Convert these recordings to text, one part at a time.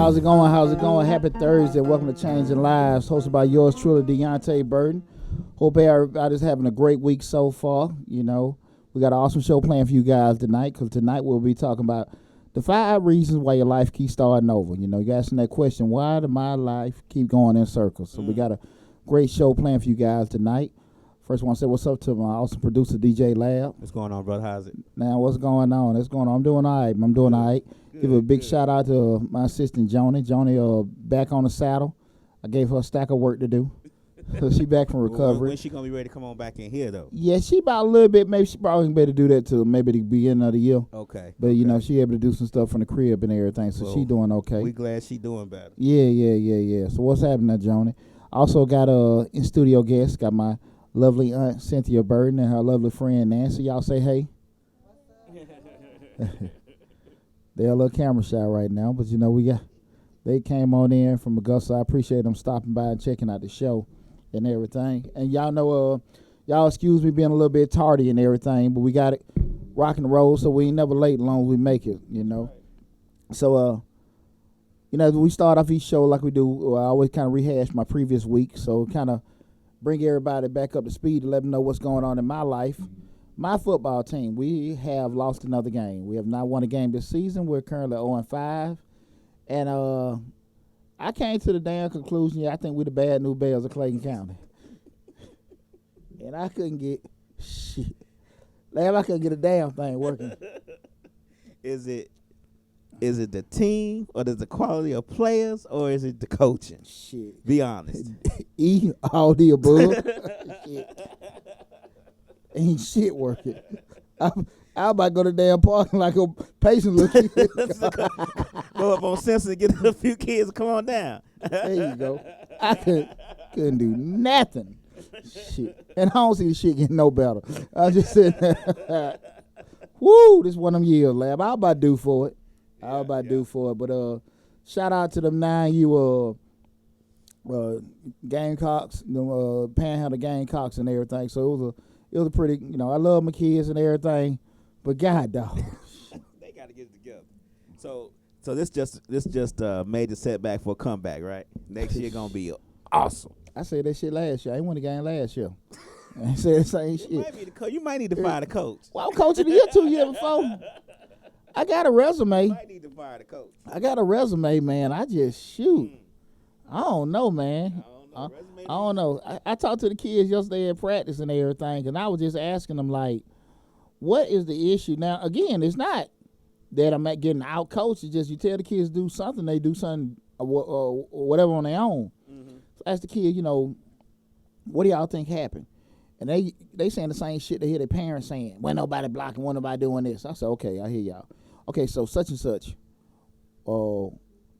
How's it going? How's it going? Happy Thursday. Welcome to Changing Lives, hosted by yours truly, Deonte Burden. Hope everybody's having a great week so far. You know, we got an awesome show planned for you guys tonight, because tonight we'll be talking about the 5 reasons why your life keeps starting over. You know, you're asking that question, why does my life keep going in circles? So we got a great show planned for you guys tonight. First, I want to say what's up to my awesome producer, DJ Lab. What's going on, brother? How's it? Now, what's going on? What's going on? I'm doing all right. I'm doing all right. Give a big shout out to my assistant, Joni. Joni, back on the saddle. I gave her a stack of work to do. So she back from recovery. When's she going to be ready to come on back in here, though? Yeah, she about a little bit. Maybe she probably better do that till maybe the beginning of the year. Okay. But, you know, she able to do some stuff from the crib and everything. So she doing okay. We glad she doing better. Yeah. So what's happening there, Joni? Also got a in-studio guest. Got my lovely aunt, Cynthia Burden, and her lovely friend, Nancy. Y'all say hey. They're a little camera shy right now, but you know they came on in from Augusta. I appreciate them stopping by and checking out the show and everything. And y'all know, y'all excuse me being a little bit tardy and everything, but we got it rock and roll, so we ain't never late as long as we make it, you know. So, you know, we start off each show like we do. I always kind of rehash my previous week, so kind of bring everybody back up to speed to let them know what's going on in my life. My football team, we have lost another game. We have not won a game this season. We're currently 0-5. And I came to the damn conclusion, I think we're the bad new Bears of Clayton County. And I couldn't get shit. I couldn't get a damn thing working. Is it the team, or is it the quality of players, or is it the coaching? Shit. Be honest. All the above. Shit. Ain't shit working. I'm about to go to the damn parking like a patient looking. Go up on Simpson and get a few kids to come on down. There you go. I couldn't do nothing. Shit. And I don't see the shit getting no better. I just said, woo, this one of them years, lab. I was about to do for it. But shout out to them 9U Gamecocks, Panhandle Gamecocks and everything. So it was a pretty, you know, I love my kids and everything, but God, dog. They got to get it together. So this just a major setback for a comeback, right? Next year gonna be awesome. I said that shit last year. I ain't won the game last year. I said the same shit. You might need to fire the coach. Well, I'm coaching the year 2 years before. I got a resume. You might need to fire the coach. I got a resume, man. I just shoot. I don't know, man. I don't know. I talked to the kids yesterday at practice and everything, and I was just asking them, like, what is the issue? Now, again, it's not that I'm not getting out coached. It's just you tell the kids to do something, they do something or whatever on their own. Mm-hmm. So ask the kids, you know, what do y'all think happened? And they saying the same shit they hear their parents saying. When nobody blocking, when nobody doing this. I said, okay, I hear y'all. Okay, so such and such.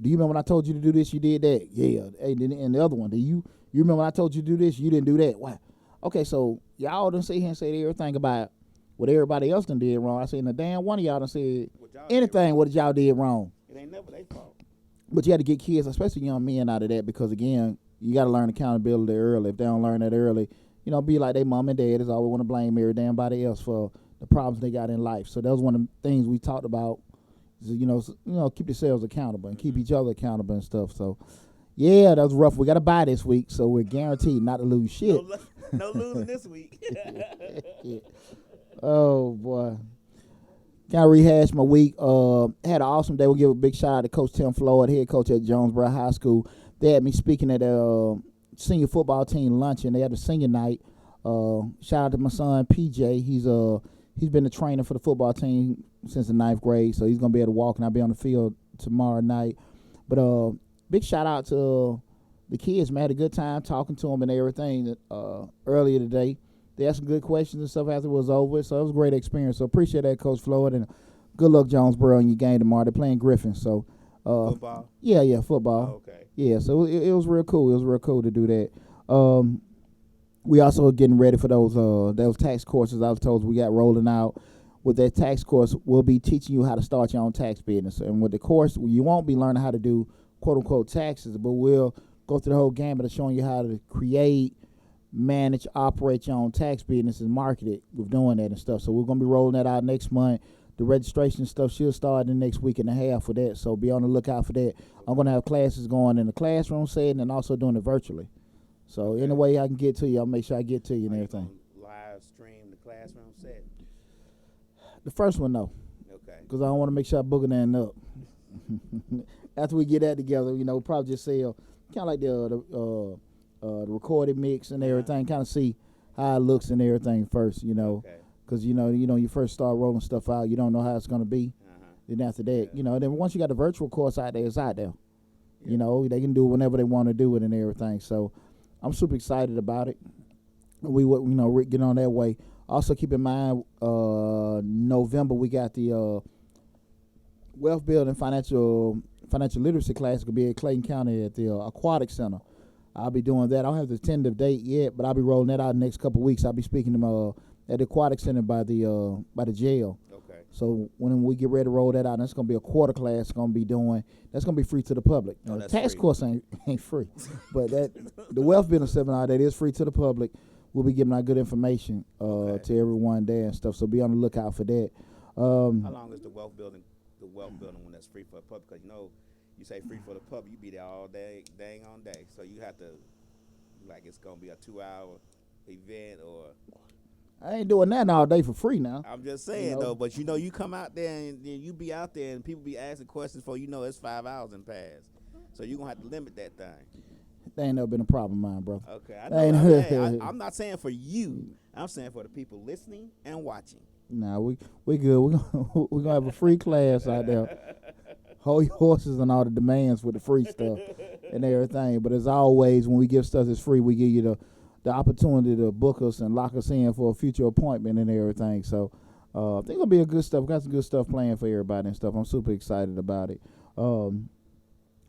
Do you remember when I told you to do this, you did that? Yeah. And the other one, you remember when I told you to do this, you didn't do that? Why? Okay, so y'all done sit here and say everything about what everybody else done did wrong. I said, the damn one of y'all done said anything what y'all did wrong. It ain't never their fault. But you got to get kids, especially young men, out of that, because, again, you got to learn accountability early. If they don't learn that early, you know, be like their mom and dad is always want to blame every damn body else for the problems they got in life. So that was one of the things we talked about. You know, keep yourselves accountable and keep each other accountable and stuff. So, yeah, that was rough. We got to buy this week, so we're guaranteed not to lose shit. No losing this week. Yeah. Oh, boy. Kind of rehash my week. Had an awesome day. We'll give a big shout out to Coach Tim Floyd, head coach at Jonesboro High School. They had me speaking at a senior football team luncheon. They had a senior night. Shout out to my son, PJ. He's been a trainer for the football team since the 9th grade, so he's going to be able to walk, and I'll be on the field tomorrow night. But big shout out to the kids, man. I had a good time talking to them and everything earlier today. They asked some good questions and stuff after it was over, so it was a great experience. So appreciate that, Coach Floyd, and good luck, Jonesboro, in your game tomorrow. They're playing Griffin, so football? Yeah, football. Oh, okay. Yeah, so it was real cool. It was real cool to do that. We also getting ready for those tax courses I was told we got rolling out. With that tax course, we'll be teaching you how to start your own tax business. And with the course, you won't be learning how to do quote-unquote taxes, but we'll go through the whole gamut of showing you how to create, manage, operate your own tax business and market it with doing that and stuff. So we're going to be rolling that out next month. The registration stuff should start in the next week and a half for that, so be on the lookout for that. I'm going to have classes going in the classroom setting and also doing it virtually. So any way I can get to you, I'll make sure I get to you and everything. Live stream the classroom set? The first one, no. Okay. Because I want to make sure I book it and up. After we get that together, you know, probably just sell kind of like the recorded mix and everything, kind of see how it looks and everything first, you know. Because, you know, you first start rolling stuff out, you don't know how it's going to be. Then after that, you know, then once you got the virtual course out there, it's out there. You know, they can do whenever they want to do it and everything. So I'm super excited about it. We would, you know, get on that way. Also keep in mind, November we got the wealth building financial literacy class. It's going to be at Clayton County at the Aquatic Center. I'll be doing that. I don't have the tentative date yet, but I'll be rolling that out in the next couple of weeks. I'll be speaking to them at the Aquatic Center by the jail. Okay. So when we get ready to roll that out, that's going to be a quarter class. Going to be doing. That's going to be free to the public. The tax free. Course ain't free, but the wealth building seminar that is free to the public. We'll be giving out good information to everyone there and stuff. So be on the lookout for that. How long is the wealth building one that's free for the public? Because you say free for the public, you be there all day, dang on day. So you have to, like, it's gonna be a 2-hour event or. I ain't doing that all day for free now. I'm just saying though, but you come out there and you be out there and people be asking questions for it's 5 hours and past. So you're gonna have to limit that thing. That ain't never been a problem of mine, bro. Okay, I know. I'm not saying for you. I'm saying for the people listening and watching. Nah, we good. We're gonna have a free class out there. Hold your horses and all the demands with the free stuff and everything. But as always, when we give stuff that's free, we give you the opportunity to book us and lock us in for a future appointment and everything. So I think it'll be a good stuff. We got some good stuff planned for everybody and stuff. I'm super excited about it.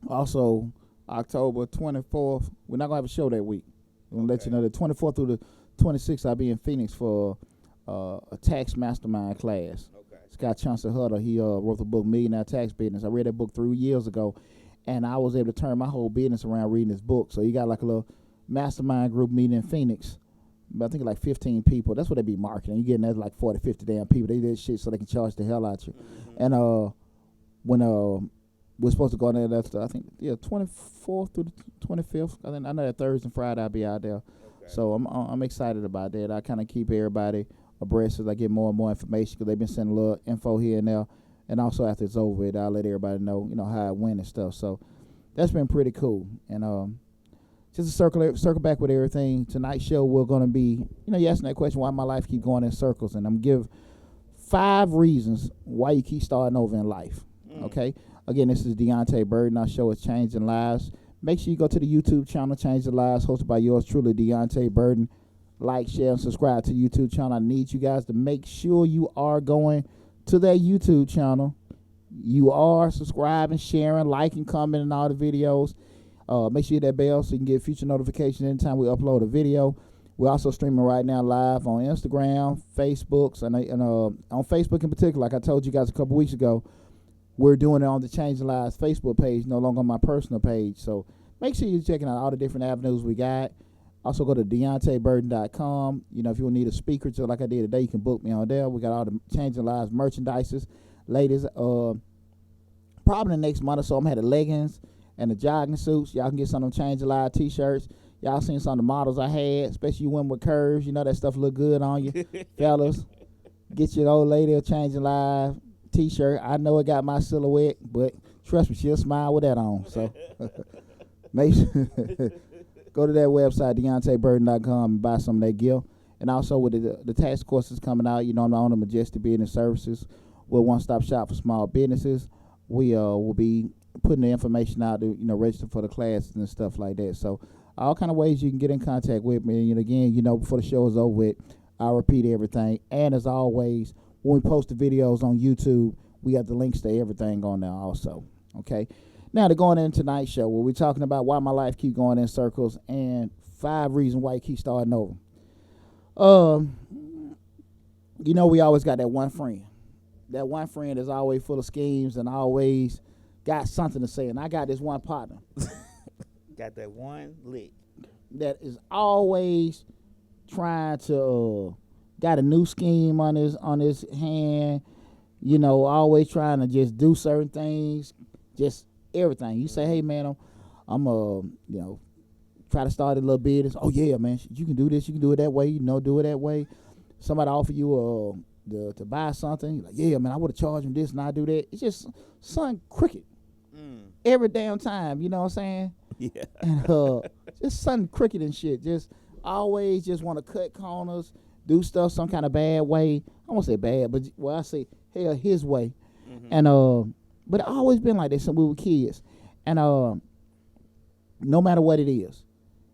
Also, October 24th, we're not going to have a show that week. I'm going to let you know the 24th through the 26th, I'll be in Phoenix for a tax mastermind class. Scott Chancellor Hutter, he wrote the book Millionaire Tax Business. I read that book 3 years ago, and I was able to turn my whole business around reading this book. So you got like a little mastermind group meeting in Phoenix. I think like 15 people. That's what they be marketing. You getting that like 40, 50 damn people. They did shit so they can charge the hell out you. And when we're supposed to go there, that's I think 24th through the 25th. I know that Thursday and Friday I'll be out there. So I'm excited about that. I kind of keep everybody abreast as I get more and more information because they've been sending a little info here and there. And also after it's over with, I'll let everybody know, how it went and stuff. So that's been pretty cool. And just to circle back with everything, tonight's show we're going to be, you asking that question, why my life keep going in circles. And I'm going to give 5 reasons why you keep starting over in life. Okay? Again, this is Deonte Burden. Our show is Changing Lives. Make sure you go to the YouTube channel, Changing Lives, hosted by yours truly, Deonte Burden. Like, share, and subscribe to the YouTube channel. I need you guys to make sure you are going to that YouTube channel. You are subscribing, sharing, liking, commenting on all the videos. Make sure you hit that bell so you can get future notifications anytime we upload a video. We're also streaming right now live on Instagram, Facebook, and on Facebook in particular, like I told you guys a couple weeks ago, we're doing it on the Changing Lives Facebook page, no longer on my personal page. So make sure you're checking out all the different avenues we got. Also go to DeonteBurden.com. If you need a speaker, just like I did today, you can book me on there. We got all the Changing Lives merchandises. Ladies, probably the next month or so, I'm going to have the leggings and the jogging suits. Y'all can get some of them Changing Lives t-shirts. Y'all seen some of the models I had, especially you women with curves. That stuff look good on you. Fellas, get your old lady a Changing Lives t-shirt. I know it got my silhouette, but trust me, she'll smile with that on. So make sure go to that website, DeonteBurden.com, and buy some of that gear. And also with the tax courses coming out, I'm the owner of Majestic Business Services. We're a one-stop shop for small businesses. We will be putting the information out to register for the classes and stuff like that. So all kind of ways you can get in contact with me. And again, before the show is over with, I'll repeat everything. And as always, when we post the videos on YouTube, we got the links to everything on there also. Okay. Now, to going into tonight's show, where we're talking about why my life keep going in circles and 5 reasons why you keep starting over. We always got that one friend. That one friend is always full of schemes and always got something to say. And I got this one partner. Got that one lick. That is always trying to got a new scheme on his hand. You know, always trying to just do certain things, just everything. You say, hey man, I'm you know, try to start a little business. Oh yeah, man, you can do this. You can do it that way. You know, do it that way. Somebody offer you to buy something. You're like, yeah, man, I would have charged him this and I do that. It's just something crooked every damn time. You know what I'm saying? Yeah. And just something crooked and shit. Just always just want to cut corners, do stuff some kind of bad way. I won't say bad, but I say hell his way. And but it always been like that since we were kids. And no matter what it is,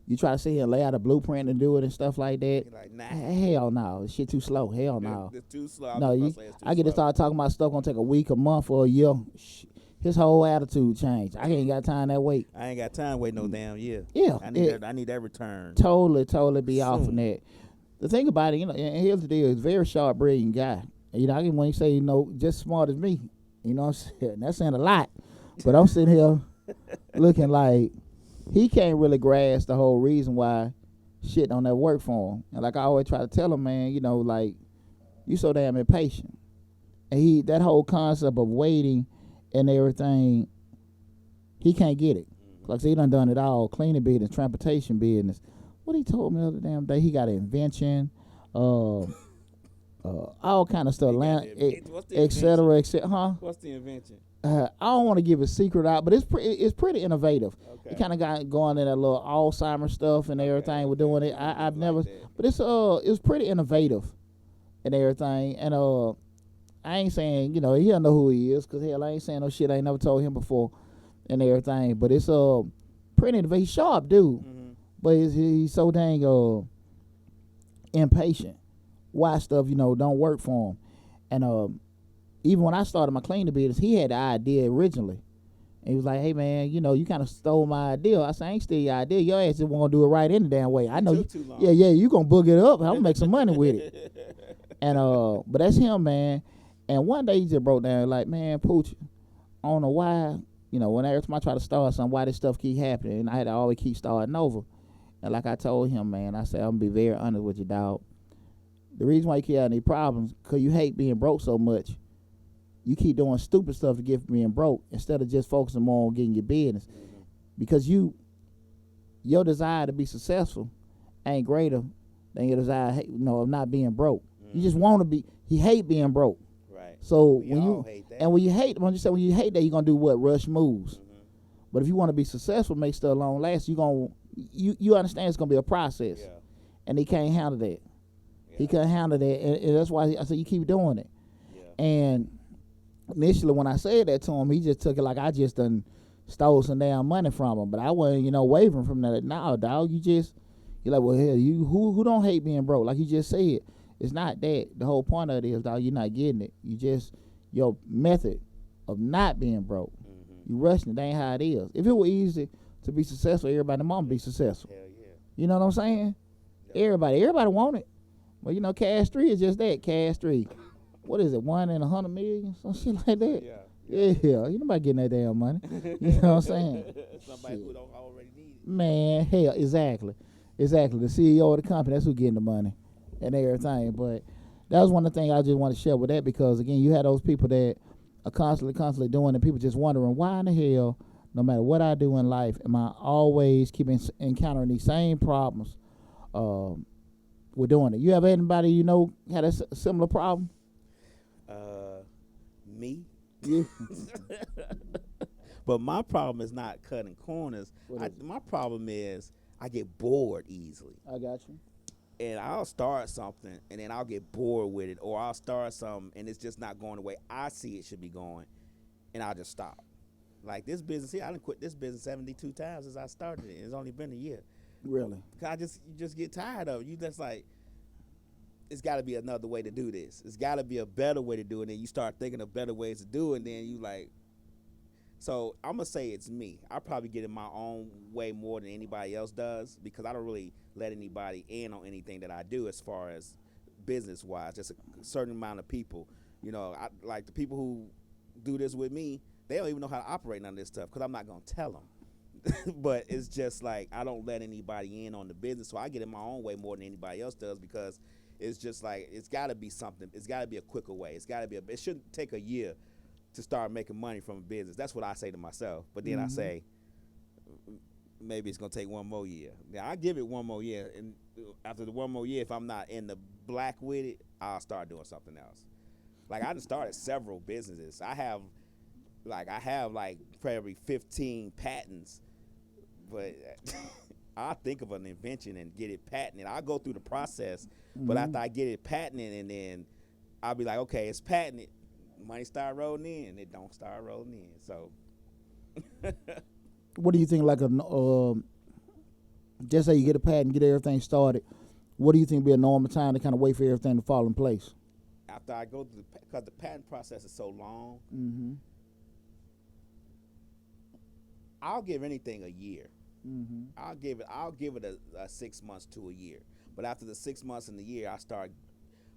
you try to sit here and lay out a blueprint and do it and stuff like that. You're like, nah. Hell no, this shit too slow. Hell no. It's too slow. No, I get to start talking about stuff gonna take a week, a month, or a year. His whole attitude changed. I ain't got time that wait. I ain't got time to wait no damn year. Yeah, I need that return. Totally be off on that. The thing about it, you know, and here's the deal: he's a very sharp brain guy. You know, I can when you say, you know, just smart as me. You know what I'm saying? That's saying a lot. But I'm sitting here looking like he can't really grasp the whole reason why shit don't ever work for him. And like I always try to tell him, man, you know, like, you so damn impatient. And that whole concept of waiting and everything, he can't get it. Like, he done it all. Cleaning business, transportation business. What he told me the other damn day, he got an invention, all kind of stuff, et cetera, et cetera. Huh? What's the invention? I don't want to give a secret out, but it's pretty innovative. Okay. He kind of got going in that little Alzheimer's stuff and everything. We're doing it. I've never, but it's pretty innovative and everything. And I ain't saying, you know, he'll know who he is, because hell, I ain't saying no shit I ain't never told him before and everything. But it's pretty innovative. He's sharp dude, but he's so dang impatient. Why stuff, you know, don't work for him. And even when I started my cleaning business, he had the idea originally. And he was like, hey man, you know, you kind of stole my idea. I said, I ain't steal your idea. Your ass just want to do it right any damn way. I know you. Too long. Yeah, you gonna book it up. I'm gonna make some money with it. And but that's him, man. And one day he just broke down like, man, Pooch, I don't know why, you know, when every time I try to start something, why this stuff keep happening, and I had to always keep starting over. And like I told him, man, I said, I'm gonna be very honest with you, dog. The reason why you keep having these problems, because you hate being broke so much. You keep doing stupid stuff to get from being broke instead of just focusing more on getting your business. Because your desire to be successful ain't greater than your desire, you know, of not being broke. You just want to be. He hate being broke. Right. So when you hate that. And when you hate that, you're gonna do what? Rush moves. But if you want to be successful, make stuff long last, you understand it's gonna be a process. Yeah. And he can't handle that. Yeah. He can't handle that, and that's why I said you keep doing it. Yeah. And initially, when I said that to him, he just took it like I just done stole some damn money from him. But I wasn't, you know, wavering from that. Nah, dog, you're like, well, hell, you who don't hate being broke? Like you just said, it's not that. The whole point of it is, dog, you're not getting it. You just your method of not being broke. You rushing it. That ain't how it is. If it were easy to be successful, everybody mom be successful. Hell yeah. You know what I'm saying? Yeah. Everybody want it. Well, you know, cash 3 is just that. Cash 3. What is it? 1 in 100 million? Some shit like that. Yeah. You nobody getting that damn money. You know what I'm saying? Somebody who don't already need it. Man, hell, exactly. The CEO of the company, that's who getting the money and everything. But that was one of the things I just want to share with that, because again, you had those people that are constantly doing it. People just wondering, why in the hell, no matter what I do in life, am I always keeping encountering these same problems? We're doing it. You have anybody you know had a similar problem? Me. Yeah. But my problem is not cutting corners. My problem is I get bored easily. I got you. And I'll start something, and then I'll get bored with it, or I'll start something, and it's just not going the way I see it should be going, and I'll just stop. Like this business here, I done quit this business 72 times since I started it. It's only been a year. Really? Cause you just get tired of it. You just like, it's got to be another way to do this. It's got to be a better way to do it. And you start thinking of better ways to do it, and then you like. So I'm gonna say it's me. I probably get in my own way more than anybody else does, because I don't really let anybody in on anything that I do as far as business wise. Just a certain amount of people. You know, I like the people who do this with me. They don't even know how to operate none of this stuff, because I'm not gonna tell them. But it's just like I don't let anybody in on the business, so I get in my own way more than anybody else does, because it's just like it's got to be something. It's got to be a quicker way. It's got to be. It shouldn't take a year to start making money from a business. That's what I say to myself. But then I say, maybe it's gonna take one more year. Now I give it one more year, and after the one more year, if I'm not in the black with it, I'll start doing something else. Like I just started several businesses. I have probably 15 patents, but I'll think of an invention and get it patented. I'll go through the process, but after I get it patented, and then I'll be like, okay, it's patented. Money start rolling in, it don't start rolling in. So, what do you think? Like just say you get a patent, get everything started. What do you think be a normal time to kind of wait for everything to fall in place? After I go through, because the patent process is so long, I'll give anything a year. I'll give it a 6 months to a year. But after the 6 months and the year,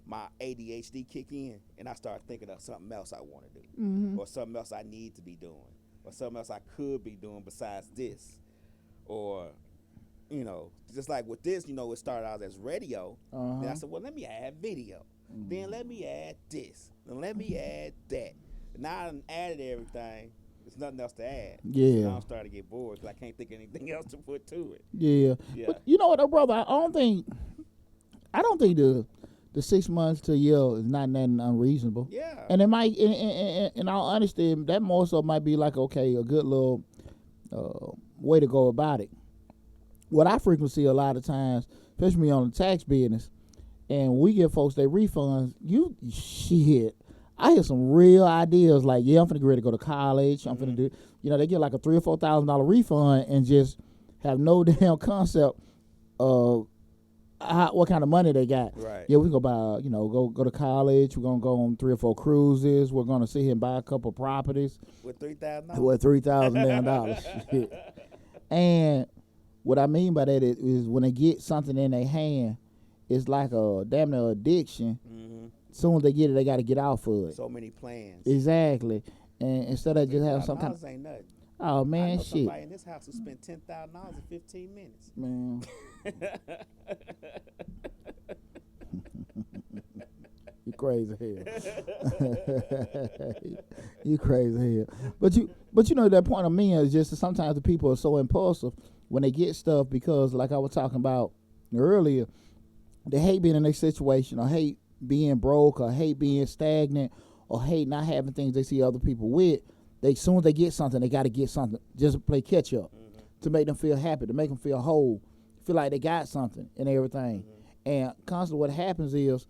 my ADHD kick in, and I start thinking of something else I want to do, or something else I need to be doing, or something else I could be doing besides this, or just like with this, it started out as radio. Then I said, well, let me add video. Then let me add this. Then let me add that. Now I done added everything. There's nothing else to add. Yeah. So now I'm starting to get bored because I can't think of anything else to put to it. Yeah. But you know what, though, brother? I don't think the 6 months to a year is not nothing unreasonable. Yeah. And it might, in all honesty, that more so might be like, okay, a good little way to go about it. What I frequently see a lot of times, especially on the tax business, and we give folks their refunds, I hear some real ideas like, I'm finna get ready to go to college. I'm finna do, they get like a $3,000 or $4,000 refund and just have no damn concept of what kind of money they got. Right. Yeah, we go buy, go to college. We're gonna go on 3 or 4 cruises. We're gonna sit here and buy a couple properties with $3,000. With $3,000. And what I mean by that is when they get something in their hand, it's like a damn near addiction. Soon as they get it, they got to get out for it. So many plans. Exactly. And instead of just having some kind of... ain't nothing. Oh, man, I know shit. Somebody in this house who spent $10,000 in 15 minutes. Man. You crazy as hell. You crazy as hell. But you know, that point of me is just that sometimes the people are so impulsive when they get stuff because, like I was talking about earlier, they hate being in a situation or hate being broke or hate being stagnant or hate not having things they see other people with. As soon as they get something, they got to get something just to play catch up, to make them feel happy, to make them feel whole, feel like they got something and everything. And constantly what happens is,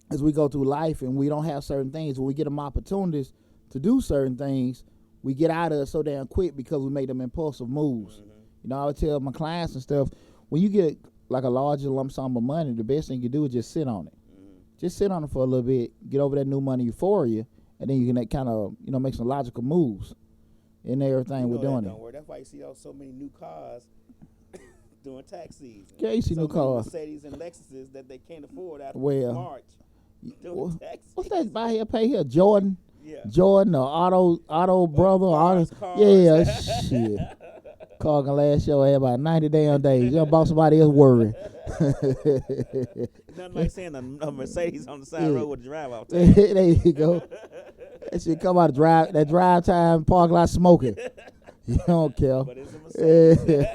as we go through life and we don't have certain things, when we get them opportunities to do certain things, we get out of it so damn quick because we make them impulsive moves. I would tell my clients and stuff, when you get like a larger lump sum of money, the best thing you do is just sit on it. Just sit on it for a little bit, get over that new money euphoria, and then you can kind of, make some logical moves in everything we're doing. Don't worry. That's why you see so many new cars during tax season. Yeah, you see new cars. Mercedes and Lexuses that they can't afford after March. What's that by here? Pay here, Jordan. Yeah. Jordan or Auto Brother. Cars. Yeah, shit. Car can last your ass about 90 damn days. You about somebody else worry. Nothing like seeing a Mercedes on the side of the road with a drive out there. There you go. That shit come out of that drive time parking lot smoking. You don't care. But it's a Mercedes.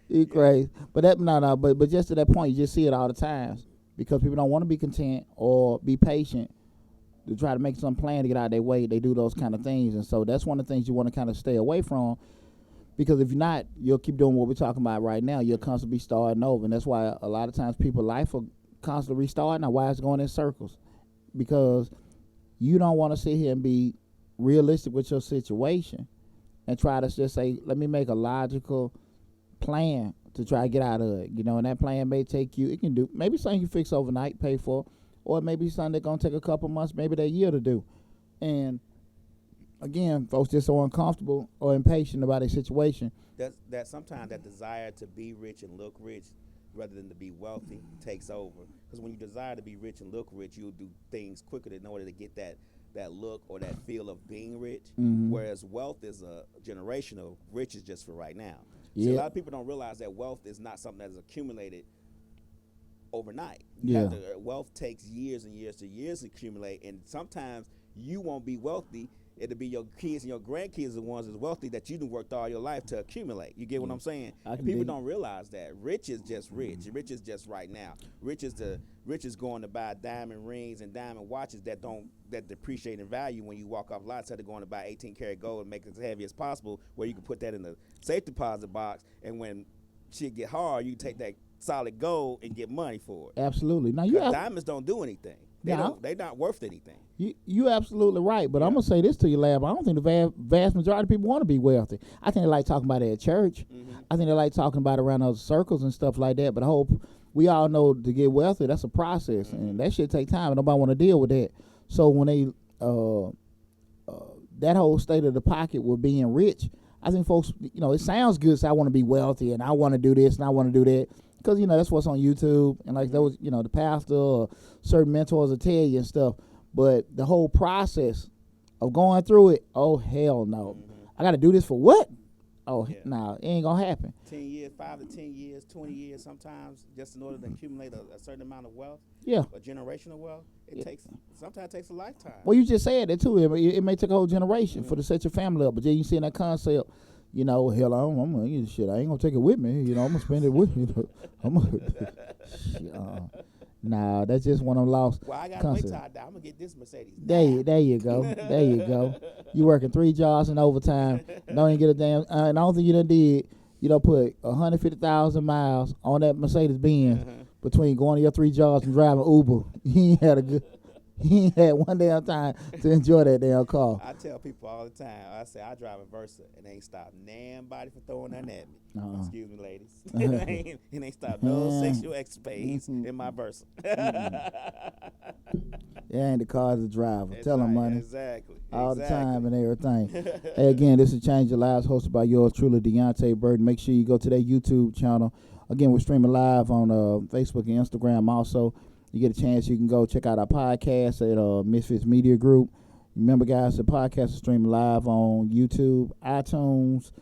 You crazy. But but just to that point, you just see it all the time because people don't want to be content or be patient to try to make some plan to get out of their way. They do those kind of things, and so that's one of the things you want to kind of stay away from, because if you're not, you'll keep doing what we're talking about right now. You'll constantly be starting over, and that's why a lot of times people's life are constantly restarting. Or why it's going in circles, because you don't want to sit here and be realistic with your situation and try to just say, let me make a logical plan to try to get out of it. And that plan may take you, it can do maybe something you fix overnight, pay for, or maybe something that's going to take a couple months, maybe that year to do. And again, folks just so uncomfortable or impatient about a situation. That sometimes that desire to be rich and look rich rather than to be wealthy takes over. Because when you desire to be rich and look rich, you'll do things quicker in order to get that look or that feel of being rich. Whereas wealth is a generational, rich is just for right now. See, a lot of people don't realize that wealth is not something that is accumulated overnight. Wealth takes years and years to accumulate, and sometimes you won't be wealthy. It'll be your kids and your grandkids the ones that's wealthy that you done worked all your life to accumulate. You get what I'm saying? People don't realize that rich is just rich. Rich is just right now. Rich is going to buy diamond rings and diamond watches that depreciate in value when you walk off lots, instead of going to buy 18-karat gold and make it as heavy as possible, where you can put that in the safe deposit box, and when shit get hard, you can take that solid gold and get money for it. Absolutely. Now diamonds don't do anything. They're not worth anything. You absolutely right, but I'm gonna say this to you, Lab. I don't think the vast majority of people want to be wealthy. I think they like talking about it at church. I think they like talking about it around those circles and stuff like that. But we all know to get wealthy, that's a process, and that shit take time, and nobody want to deal with that. So when they that whole state of the pocket with being rich, I think folks, it sounds good. So I want to be wealthy, and I want to do this, and I want to do that. Because, that's what's on YouTube, and like those, the pastor or certain mentors will tell you and stuff. But the whole process of going through it, oh, hell no. I got to do this for what? Oh, no, it ain't going to happen. 10 years, 5 to 10 years, 20 years sometimes, just in order to accumulate a certain amount of wealth. Yeah. A generational wealth. Sometimes takes a lifetime. Well, you just said that, too. It may take a whole generation for to set your family up. But then you see in that concept, hell, I'm gonna use shit. I ain't gonna take it with me. I'm gonna spend it with me. Nah, that's just one of them lost. Well, I gotta wait till I die. I'm gonna get this Mercedes. There you go. There you go. You working 3 jobs in overtime. Don't even get a damn. And I don't think you done did. Put 150,000 miles on that Mercedes Benz between going to your 3 jobs and driving Uber. He ain't had one damn time to enjoy that damn car. I tell people all the time, I say I drive a Versa and ain't stopped nobody from throwing that at me. Excuse me, ladies. It ain't stopped no sexual escapades in my Versa. It ain't the car, the driver. Tell them, money. Exactly. All the time and everything. Hey, again, this is Change Your Lives, hosted by yours truly, Deonte Burden. Make sure you go to their YouTube channel. Again, we're streaming live on Facebook and Instagram also. You get a chance, you can go check out our podcast at Misfits Media Group. Remember, guys, the podcast is streaming live on YouTube, iTunes,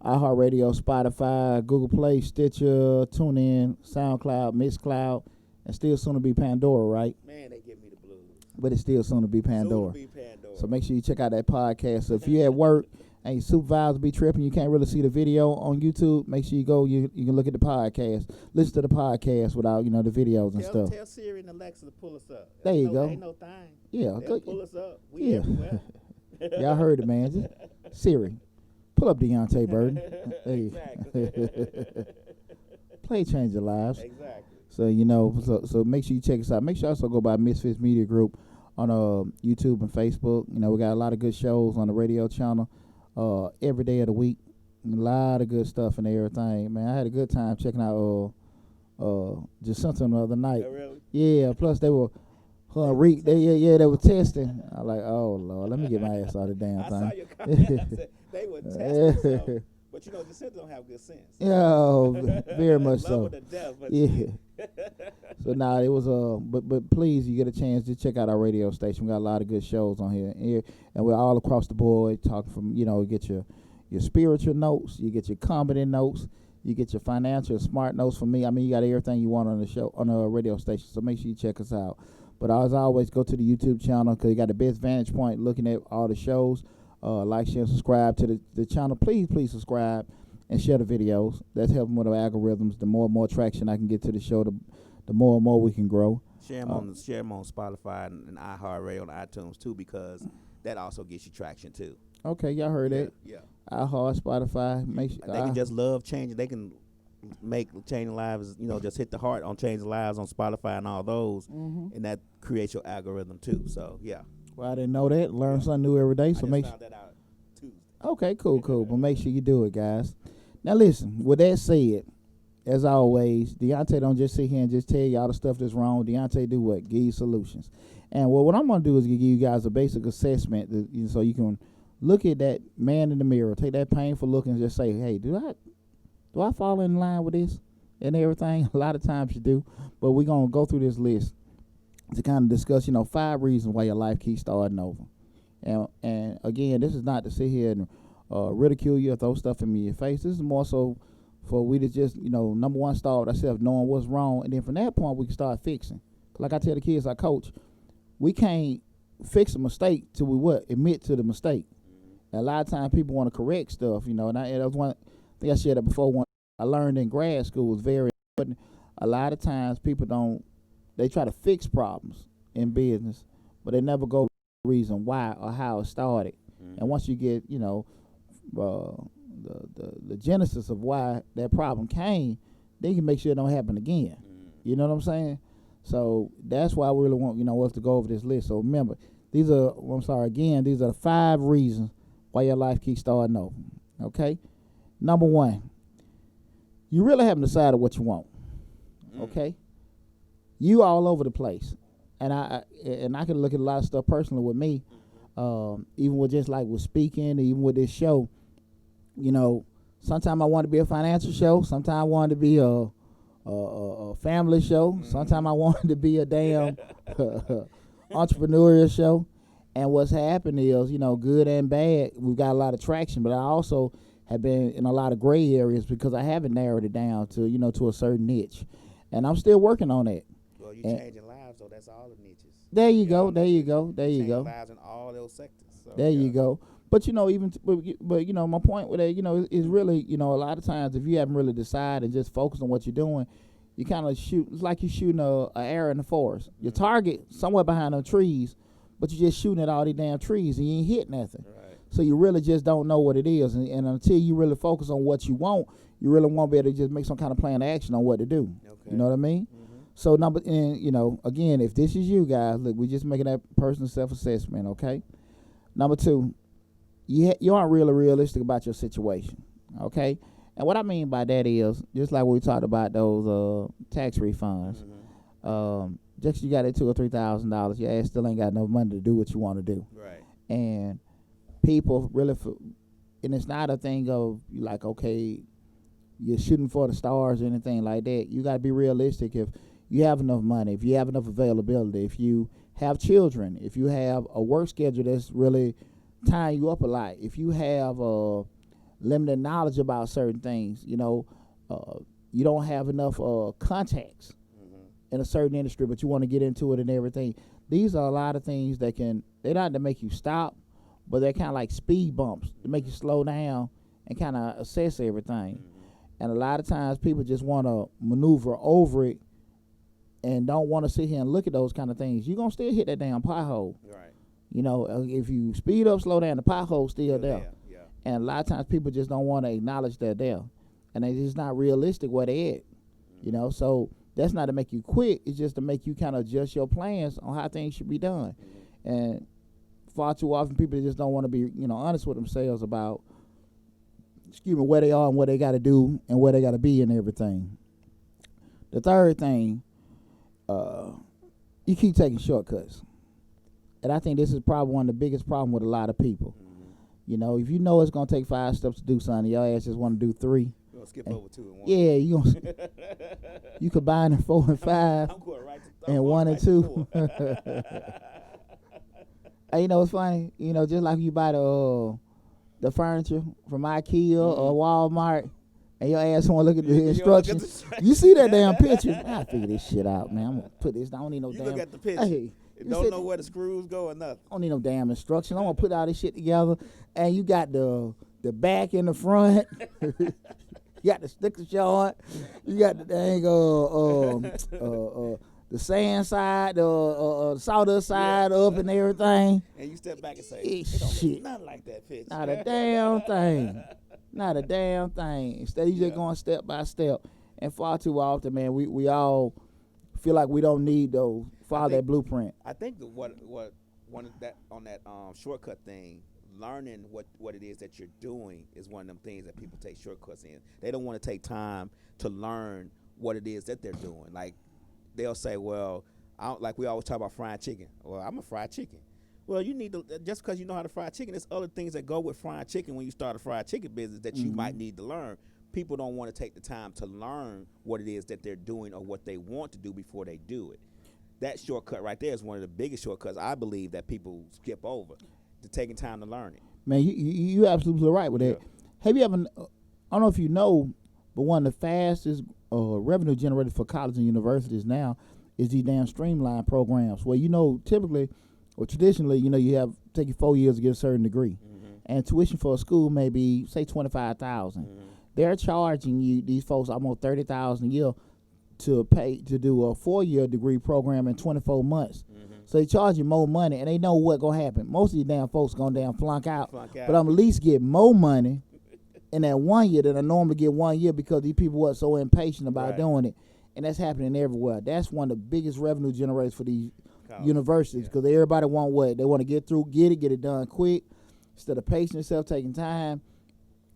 iHeartRadio, Spotify, Google Play, Stitcher, TuneIn, SoundCloud, Mixcloud, and still soon to be Pandora, right? Man, they give me the blues. But it's still soon to be Pandora. Soon to be Pandora. So make sure you check out that podcast. So if you're at work and your supervisor be tripping, you can't really see the video on YouTube, make sure you go, you can look at the podcast. Listen to the podcast without, the videos and stuff. Tell Siri and Alexa to pull us up. There you go. Ain't no thing. Yeah. They'll pull us up. We everywhere. Y'all heard it, man. Just Siri, pull up Deonte Burden. Exactly. Play Change Your Lives. Exactly. So, so make sure you check us out. Make sure you also go by Misfits Media Group on YouTube and Facebook. We got a lot of good shows on the radio channel every day of the week. A lot of good stuff and everything. Man, I had a good time checking out just something the other night. Oh, really? Yeah, plus they were they were testing. I was like, oh Lord, let me get my ass out of the damn I thing. saw your comment. I said they were testing something. But Jacinta don't have good sense. Yeah, very much so. Love her to death, but yeah. So now it was but please, you get a chance to check out our radio station. We got a lot of good shows on here, and we're all across the board talking from you get your spiritual notes, you get your comedy notes, you get your financial smart notes from me. I mean, you got everything you want on the show on the radio station. So make sure you check us out. But as always, go to the YouTube channel because you got the best vantage point looking at all the shows. Like, share, and subscribe to the channel. Please subscribe and share the videos. That's helping with our algorithms. The more and more traction I can get to the show, the more and more we can grow. Share them on Spotify and iHeartRadio and iTunes too, because that also gets you traction too. Okay, y'all heard that? Yeah. iHeart, Spotify. Make sure they can just love changing. They can make Changing Lives. Just hit the heart on Changing Lives on Spotify and all those, and that creates your algorithm too. So yeah. Well, I didn't know that. Learn something new every day. So I just found that out Tuesday. Okay, cool. But make sure you do it, guys. Now listen, with that said, as always, Deonte don't just sit here and just tell you all the stuff that's wrong. Deonte do what? Give you solutions. And what I'm going to do is give you guys a basic assessment so you can look at that man in the mirror, take that painful look and just say, hey, do I fall in line with this and everything? A lot of times you do. But we're going to go through this list to kind of discuss, 5 reasons why your life keeps starting over. And again, this is not to sit here and ridicule you or throw stuff in your face. This is more so for we to just, number one, start with ourselves, knowing what's wrong, and then from that point we can start fixing. Like I tell the kids I coach, we can't fix a mistake till we admit to the mistake. And a lot of times people want to correct stuff, and that was one thing I shared that before. One I learned in grad school was very important. A lot of times people they try to fix problems in business, but they never go the reason why or how it started. And once you get, the genesis of why that problem came, then you can make sure it don't happen again. You know what I'm saying? So that's why I really want, us to go over this list. So remember, these are the 5 reasons why your life keeps starting over. Okay? Number 1, you really haven't decided what you want. Okay? You all over the place. And I can look at a lot of stuff personally with me, even with just like with speaking, even with this show. Sometimes I want to be a financial show. Sometimes I want to be a family show. Sometimes I want to be a damn entrepreneurial show. And what's happened is, good and bad, we've got a lot of traction. But I also have been in a lot of gray areas because I haven't narrowed it down to, to a certain niche. And I'm still working on that. Well, you're changing lives, so that's all the niches. There you go. Lives in all those sectors. So, there you go. But my point with that, is really, a lot of times if you haven't really decided and just focused on what you're doing, you kind of shoot. It's like you're shooting an arrow in the forest. Your target somewhere behind them trees, but you're just shooting at all these damn trees and you ain't hit nothing. Right. So you really just don't know what it is, and until you really focus on what you want, you really won't be able to just make some kind of plan of action on what to do. Okay. You know what I mean? So again, if this is you guys, look, we're just making that personal self-assessment. Okay. Number 2. You aren't really realistic about your situation, okay? And what I mean by that is, just like we talked about those tax refunds, just you got that $2,000 or $3,000, your ass still ain't got enough money to do what you want to do. Right. And people really, and it's not a thing of like, okay, you're shooting for the stars or anything like that. You got to be realistic. If you have enough money, if you have enough availability, if you have children, if you have a work schedule that's really tying you up a lot, if you have limited knowledge about certain things, you don't have enough contacts in a certain industry, but you want to get into it and everything. These are a lot of things they're not to make you stop, but they're kind of like speed bumps to make you slow down and kind of assess everything. And a lot of times people just want to maneuver over it and don't want to sit here and look at those kind of things. You're going to still hit that damn pothole. Right. If you speed up, slow down, the pothole's still there. Yeah. And a lot of times people just don't want to acknowledge they're there. And it's just not realistic where they at. So that's not to make you quit. It's just to make you kind of adjust your plans on how things should be done. And far too often people just don't want to be, honest with themselves about, where they are and what they got to do and where they got to be and everything. The third thing, you keep taking shortcuts. And I think this is probably one of the biggest problems with a lot of people. If you know it's going to take 5 steps to do something, your ass just want to do 3. You're going to skip over 2 and 1. Yeah, you combine 4 and 5 and 1 and 2. Hey, it's funny, just like you buy the furniture from IKEA or Walmart, and your ass want to look at the instructions. You see that damn picture? I figure this shit out, man. I'm going to put this down. I don't need no damn. You look at the picture. Hey, don't know where the screws go or nothing. I don't need no damn instructions. I'm going to put all this shit together. And you got the back and the front. You got the sticker short. You got the dang the sand side, the sawdust side up and everything. And you step back and say, it don't look nothing like that picture. Not a damn thing. Not a damn thing. Instead, you just going step by step. And far too often, man, we all feel like we don't need those. Follow that blueprint. I think what one of that on that shortcut thing, learning what it is that you're doing is one of them things that people take shortcuts in. They don't want to take time to learn what it is that they're doing. Like they'll say, well, like we always talk about frying chicken. Well, I'm a fried chicken. Well, you need to, just because you know how to fry chicken, there's other things that go with frying chicken when you start a fried chicken business that you might need to learn. People don't want to take the time to learn what it is that they're doing or what they want to do before they do it. That shortcut right there is one of the biggest shortcuts I believe that people skip over, to taking time to learn it. Man, you absolutely right with that. Have you ever, I don't know if you know, But one of the fastest revenue generators for colleges and universities now is these damn Streamline programs, where typically or traditionally, you have take you 4 years to get a certain degree, and tuition for a school may be say 25,000. They're charging you these folks almost 30,000 a year to do a 4-year degree program in 24 months. So they charge you more money, and they know what's gonna happen. Most of these damn folks gonna damn flunk out. But I'm at least get more money in that 1 year than I normally get 1 year because these people were so impatient about doing it, and that's happening everywhere. That's one of the biggest revenue generators for these universities because everybody want what they want to get it done quick instead of pacing themselves, taking time,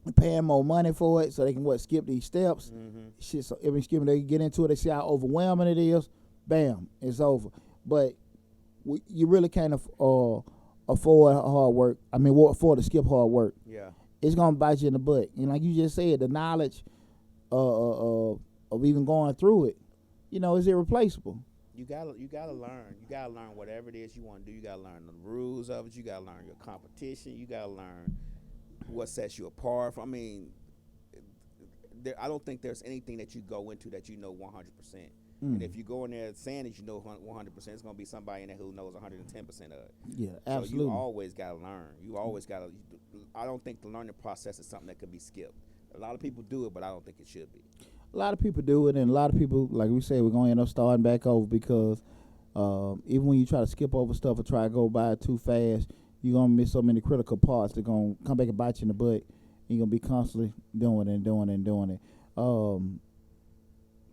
and paying more money for it so they can skip these steps. Shit, so every skipping they get into it, they see how overwhelming it is. Bam, it's over. But you really can't afford hard work. I mean, afford to skip hard work. Yeah, it's gonna bite you in the butt. And like you just said, the knowledge of even going through it, is irreplaceable. You gotta learn. You gotta learn whatever it is you want to do. You gotta learn the rules of it. You gotta learn your competition. You gotta learn what sets you apart. I mean, I don't think there's anything that you go into that 100%. And if you go in there saying that 100%, it's gonna be somebody in there who knows 110% of it. Yeah, absolutely. So you always gotta learn. You always gotta. I don't think the learning process is something that could be skipped. A lot of people do it, but I don't think it should be. A lot of people do it, and a lot of people, like we said, we're going to end up starting back over because even when you try to skip over stuff or try to go by it too fast, you're going to miss so many critical parts. They're going to come back and bite you in the butt. And you're going to be constantly doing it.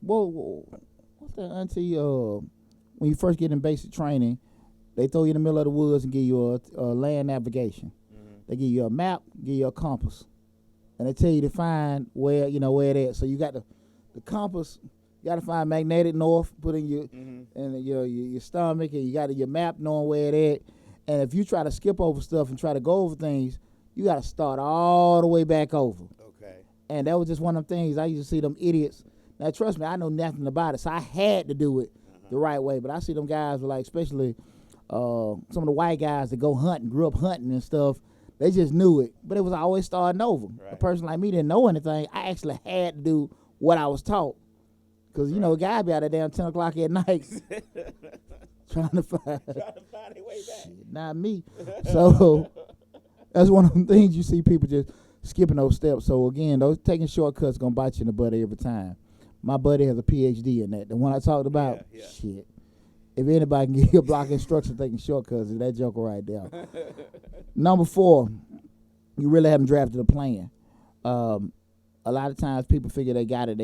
What's that, auntie? When you first get in basic training, they throw you in the middle of the woods and give you a land navigation. They give you a map, give you a compass, and they tell you to find where it is. So you got the compass, you got to find magnetic north, put in your stomach, and you got your map knowing where it is. And if you try to skip over stuff and try to go over things, you got to start all the way back over. Okay. And that was just one of them things. I used to see them idiots. Now, trust me, I know nothing about it, so I had to do it the right way. But I see them guys, especially some of the white guys that go hunting, grew up hunting and stuff. They just knew it, but it was always starting over. Right. A person like me didn't know anything. I actually had to do what I was taught. Because, a guy be out there down 10 o'clock at night trying to find their way back. Shit, not me. So that's one of them things you see people just skipping those steps. So, again, those taking shortcuts going to bite you in the butt every time. My buddy has a PhD in that. The one I talked about, shit. If anybody can give you a block instruction taking shortcuts, it's that joker right there. Number 4, you really haven't drafted a plan. A lot of times people figure they got it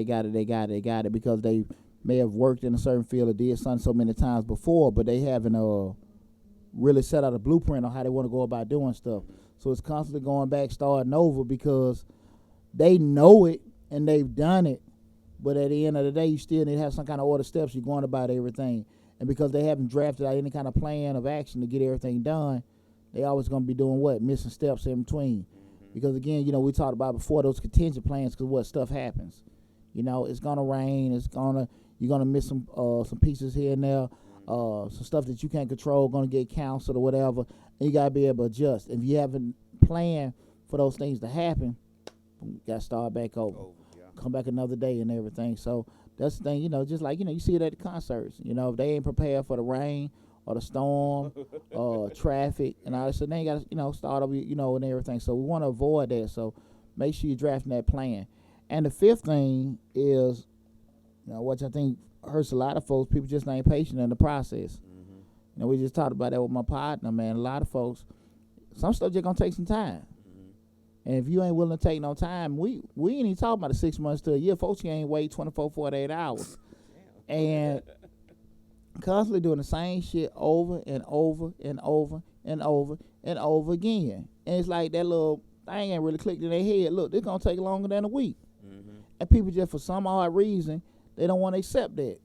because they may have worked in a certain field or did something so many times before, but they haven't really set out a blueprint on how they want to go about doing stuff. So it's constantly going back, starting over because they know it and they've done it, but at the end of the day, you still need to have some kind of order steps you're going about everything. And because they haven't drafted out any kind of plan of action to get everything done, they always going to be doing what? Missing steps in between. Because, again, we talked about before those contingent plans because what stuff happens. It's going to rain. You're going to miss some pieces here and there. Some stuff that you can't control going to get canceled or whatever. And you got to be able to adjust. If you haven't planned for those things to happen, you got to start back over. Come back another day and everything. So that's the thing, just like, you see it at the concerts. If they ain't prepared for the rain or the storm or traffic and all that, so they ain't got to, start over, and everything. So we want to avoid that. So make sure you're drafting that plan. And the 5th thing is, which I think hurts a lot of folks, people just ain't patient in the process. We just talked about that with my partner, man. A lot of folks, some stuff just going to take some time. And if you ain't willing to take no time, we ain't even talking about the 6 months to a year. Folks, you ain't wait 24, 48 hours. And constantly doing the same shit over and over and over and over and over again. And it's like that little thing ain't really clicked in their head. Look, this going to take longer than a week. And people just, for some odd reason, they don't want to accept that.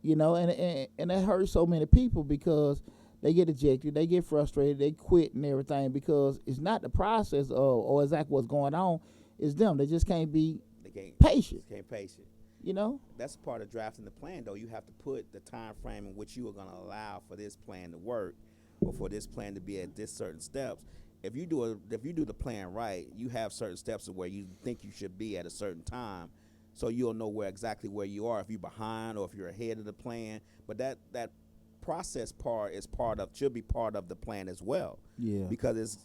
And that hurts so many people because they get ejected, they get frustrated, they quit and everything because it's not the process or exactly what's going on. It's them. They just can't be patient. That's part of drafting the plan, though. You have to put the time frame in which you are going to allow for this plan to work or for this plan to be at this certain steps. If you do the plan right, you have certain steps of where you think you should be at a certain time. so you'll know exactly where you are, if you're behind or if you're ahead of the plan. But that process part should be part of the plan as well. Yeah. Because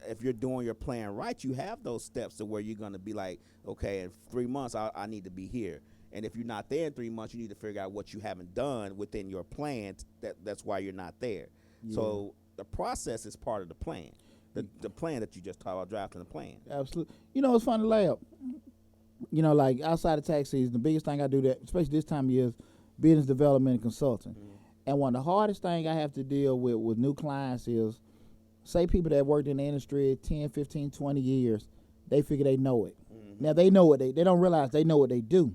if you're doing your plan right, you have those steps to where you're going to be like, okay, in 3 months I need to be here. And if you're not there in 3 months, you need to figure out what you haven't done within your plan. That's why you're not there. Yeah. So the process is part of the plan. The plan that you just talked about, drafting the plan. Absolutely. It's funny, layup. Like outside of tax season, the biggest thing I do that, especially this time of year, is business development and consulting. Mm-hmm. And one of the hardest things I have to deal with new clients is, say people that worked in the industry 10, 15, 20 years, they figure they know it. Mm-hmm. Now, they know what they don't realize they know what they do,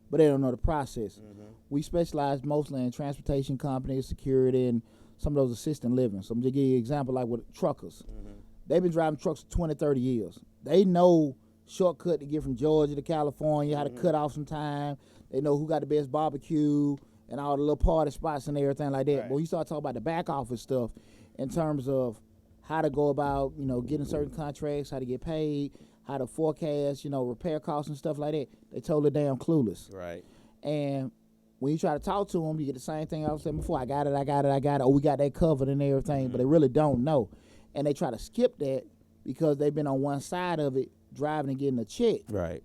but they don't know the process. Mm-hmm. We specialize mostly in transportation companies, security, and some of those assisted living. So I'm just give you an example, like with truckers. Mm-hmm. They've been driving trucks for 20, 30 years. They know shortcut to get from Georgia to California, how to cut off some time. They know who got the best barbecue and all the little party spots and everything like that. Right. But when you start talking about the back office stuff in terms of how to go about, getting certain contracts, how to get paid, how to forecast, repair costs and stuff like that, they totally damn clueless. Right. And when you try to talk to them, you get the same thing I was saying before. I got it. Oh, we got that covered and everything, but they really don't know. And they try to skip that because they've been on one side of it, driving and getting a check. Right.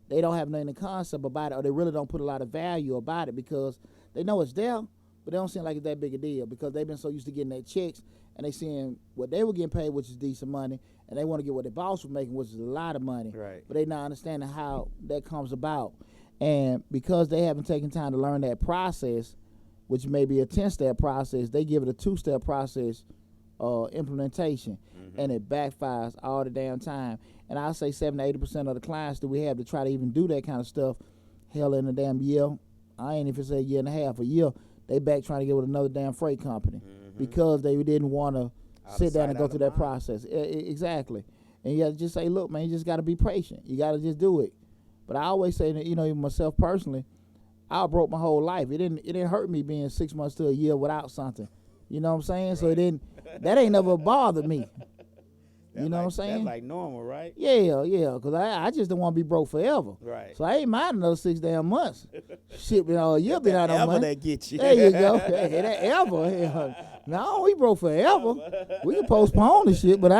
They don't have nothing concept about it, or they really don't put a lot of value about it because they know it's there, but they don't seem like it's that big a deal because they've been so used to getting their checks and they seeing what they were getting paid, which is decent money, and they want to get what their boss was making, which is a lot of money. Right. But they not understanding how that comes about. And because they haven't taken time to learn that process, which may be a 10-step process, they give it a 2-step process implementation, and it backfires all the damn time. And I'll say 70 to 80% of the clients that we have to try to even do that kind of stuff, hell, in a damn year, I ain't if it's a year and a half, a year, they back trying to get with another damn freight company because they didn't want to sit down and go through that process. Exactly. And you got to just say, look, man, you just got to be patient. You got to just do it. But I always say that, even myself personally, I broke my whole life. It didn't hurt me being 6 months to a year without something. You know what I'm saying? Right. So that ain't never bothered me. You know what I'm saying? That's like normal, right? Yeah, because I just don't want to be broke forever. Right. So I ain't mind another 6 damn months. Shit, you'll be out on money. That get you. There you go. Hey, that ever. No, we broke forever. We can postpone the shit, but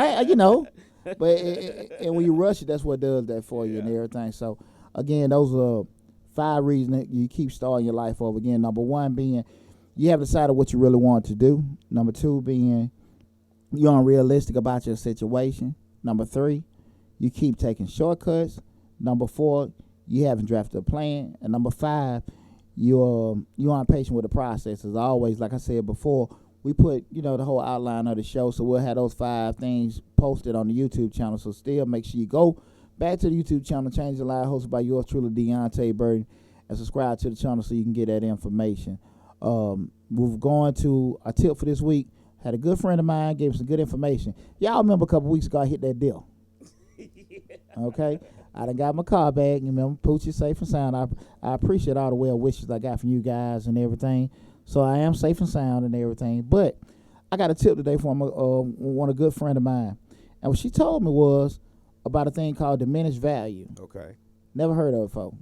But and when you rush it, that's what does that for you and everything. So again, those are 5 reasons that you keep starting your life over again. Number 1 being you have decided what you really want to do. Number 2 being you're unrealistic about your situation. Number 3, you keep taking shortcuts. Number 4, you haven't drafted a plan. And number 5, you're impatient with the process. As always, like I said before, we put, the whole outline of the show, so we'll have those 5 things posted on the YouTube channel. So still make sure you go back to the YouTube channel, Change the Life, hosted by yours truly, Deonte Burden, and subscribe to the channel so you can get that information. We're going to our tip for this week. Had a good friend of mine, gave some good information. Y'all remember a couple weeks ago I hit that deal. Okay? I done got my car back. You remember, Pooch is safe and sound. I appreciate all the well wishes I got from you guys and everything. So I am safe and sound and everything. But I got a tip today from one a good friend of mine. And what she told me was about a thing called diminished value. Okay. Never heard of it before.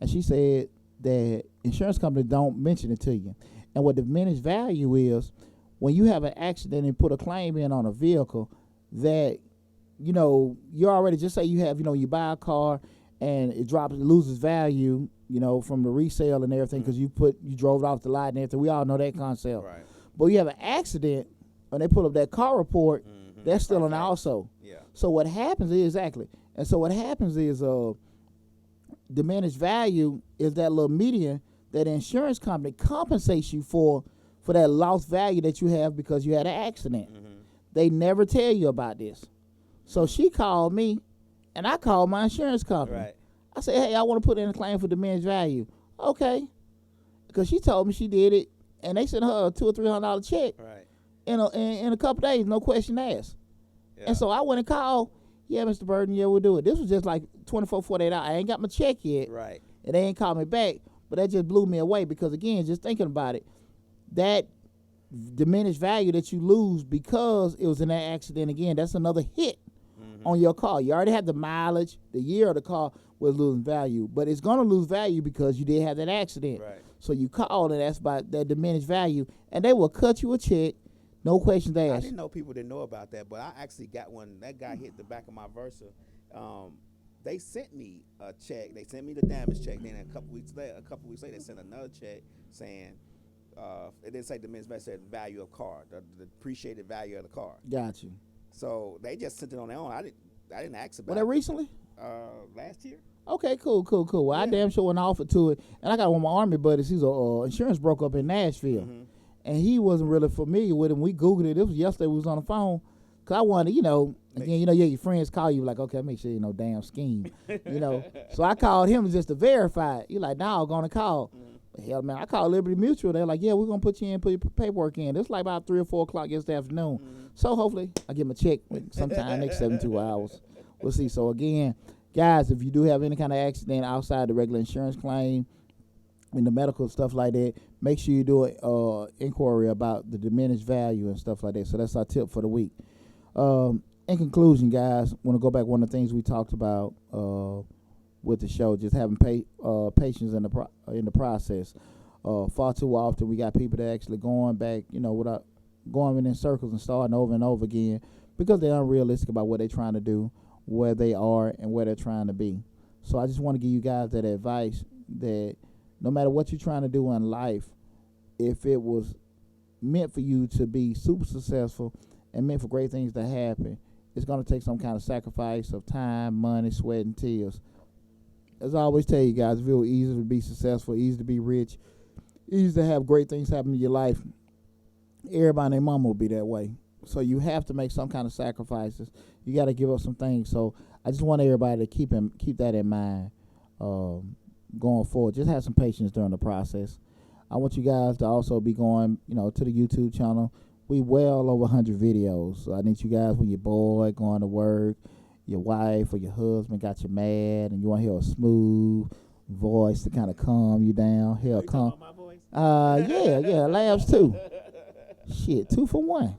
And she said that insurance companies don't mention it to you. And what diminished value is, when you have an accident and put a claim in on a vehicle that, you already, just say you have, you buy a car and it loses value, from the resale and everything because you drove it off the lot and everything. We all know that concept. Right. But you have an accident and they pull up that car report, that's still an also. Yeah. So what happens is, diminished value is that little median that the insurance company compensates you for that lost value that you have because you had an accident. They never tell you about this. So she called me, and I called my insurance company. Right. I said, hey, I want to put in a claim for diminished value. Okay. Because she told me she did it, and they sent her a $200 or $300 check in a couple days, no question asked. Yeah. And so I went and called, yeah, Mr. Burden, yeah, we'll do it. This was just like 24, 48 hours. I ain't got my check yet. Right. And they ain't called me back, but that just blew me away because, again, just thinking about it, that diminished value that you lose because it was in that accident, again, that's another hit on your car. You already have the mileage, the year of the car was losing value, but it's going to lose value because you did have that accident. Right. So you called and that's about that diminished value, and they will cut you a check, no questions asked. I didn't know people didn't know about that, but I actually got one. That guy hit the back of my Versa. They sent me a check. They sent me the damage check. Then a couple weeks later, they sent another check saying it didn't say diminished value, it said value of car, the depreciated value of the car. Got you. So they just sent it on their own. I didn't ask about Was that recently? last year. Okay, cool. Well, I damn sure went offer to it, and I got one of my Army buddies. He's a insurance broker up in Nashville, and he wasn't really familiar with him. We Googled it. It was yesterday. We was on the phone, cause I wanted, again, your friends call you like, okay, make sure you know damn scheme, So I called him just to verify it. He like, nah, I'm gonna call. Hell, man, I called Liberty Mutual. They're like, yeah, we're gonna put you in, put your paperwork in. It's like about 3 or 4 o'clock yesterday afternoon. So hopefully I get my check sometime next 72 hours. We'll see. So again, guys, if you do have any kind of accident outside the regular insurance claim and the medical stuff like that, make sure you do an inquiry about the diminished value and stuff like that. So that's our tip for the week. In conclusion, guys, want to go back one of the things we talked about with the show, just having patience in the process. Far too often we got people that actually going back, without going in circles and starting over and over again because they're unrealistic about what they're trying to do, where they are, and where they're trying to be. So I just want to give you guys that advice that no matter what you're trying to do in life, if it was meant for you to be super successful and meant for great things to happen, it's going to take some kind of sacrifice of time, money, sweat, and tears. As I always tell you guys, if it was easy to be successful, easy to be rich, easy to have great things happen in your life, everybody and their mama will be that way. So you have to make some kind of sacrifices. You got to give up some things. So I just want everybody to keep that in mind going forward. Just have some patience during the process. I want you guys to also be going, to the YouTube channel. We well over 100 videos. So I need you guys, when you're bored, going to work, your wife or your husband got you mad and you want to hear a smooth voice to kind of calm you down. Hell, calm. My voice? Yeah, labs too. Shit, 2 for 1.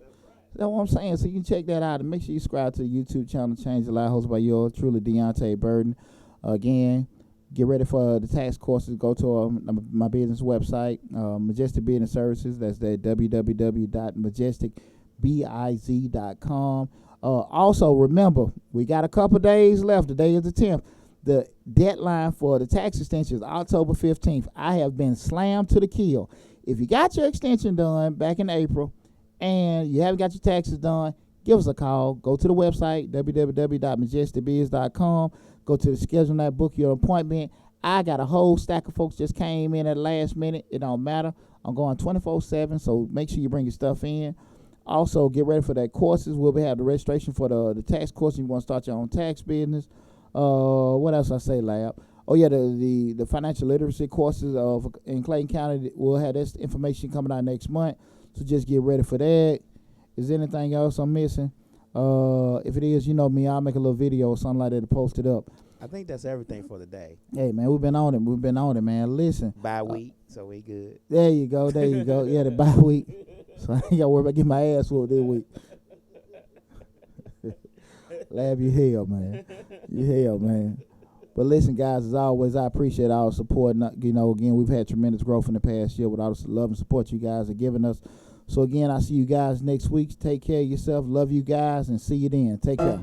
That's what I'm saying. So you can check that out and make sure you subscribe to the YouTube channel, Change the Life, hosted by yours truly, Deonte Burden. Again, get ready for the tax courses. Go to my business website, Majestic Business Services. That's at www.majesticbiz.com. Also, remember, we got a couple days left. Today is the 10th. The deadline for the tax extension is October 15th. I have been slammed to the kill. If you got your extension done back in April and you haven't got your taxes done, give us a call. Go to the website, www.majesticbiz.com. Go to the schedule that, book your appointment. I got a whole stack of folks just came in at the last minute. It don't matter. I'm going 24/7, so make sure you bring your stuff in. Also, get ready for that courses. We'll have the registration for the tax course. You want to start your own tax business. What else I say, Lab? Oh, yeah, the financial literacy courses in Clayton County. We'll have this information coming out next month. So just get ready for that. Is there anything else I'm missing? If it is, you know me, I'll make a little video or something like that to post it up. I think that's everything for the day. Hey, man, we've been on it, man. Listen. Bye week, so we good. There you go. Yeah, the bye week. So I ain't got to worry about getting my ass whooped this week. Lab, you hell, man. But listen, guys, as always, I appreciate all the support. Again, we've had tremendous growth in the past year with all the love and support you guys are giving us. So, again, I'll see you guys next week. Take care of yourself. Love you guys, and see you then. Take care.